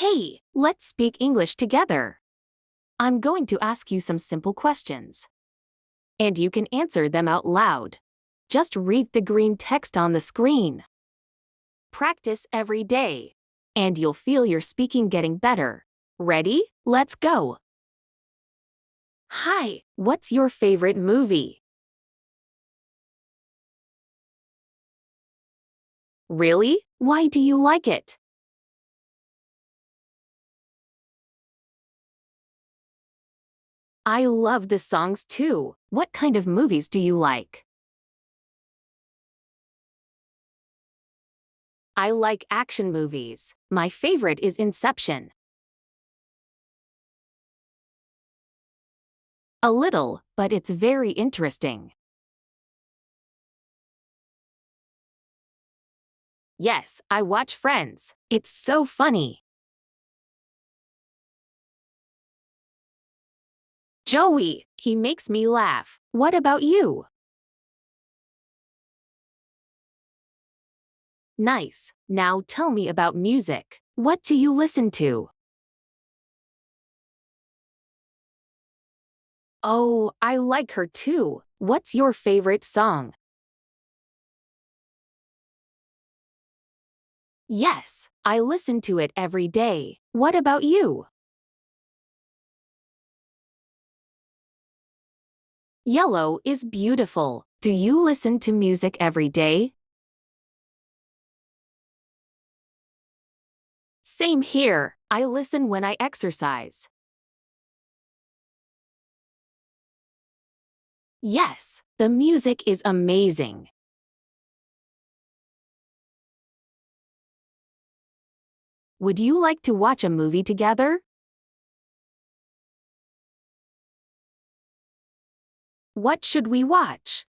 Hey, let's speak English together. I'm going to ask you some simple questions. And you can answer them out loud. Just read the green text on the screen. Practice every day. And you'll feel your speaking getting better. Ready? Let's go. Hi, what's your favorite movie? Really? Why do you like it? I love the songs too. What kind of movies do you like? I like action movies. My favorite is Inception. A little, but it's very interesting. Yes, I watch Friends. It's so funny. Joey, he makes me laugh. What about you? Nice. Now tell me about music. What do you listen to? Oh, I like her too. What's your favorite song? Yes, I listen to it every day. What about you? Yellow is beautiful. Do you listen to music every day? Same here. I listen when I exercise. Yes, the music is amazing. Would you like to watch a movie together? What should we watch?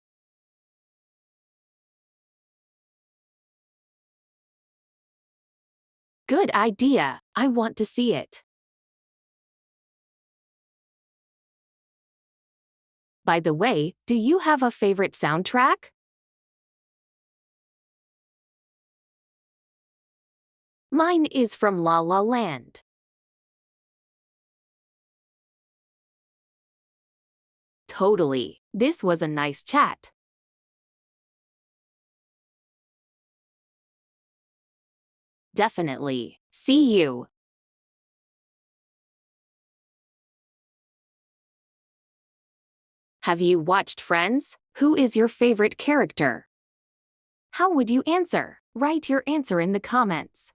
Good idea. I want to see it. By the way, do you have a favorite soundtrack? Mine is from La La Land. Totally. This was a nice chat. Definitely. See you. Have you watched Friends? Who is your favorite character? How would you answer? Write your answer in the comments.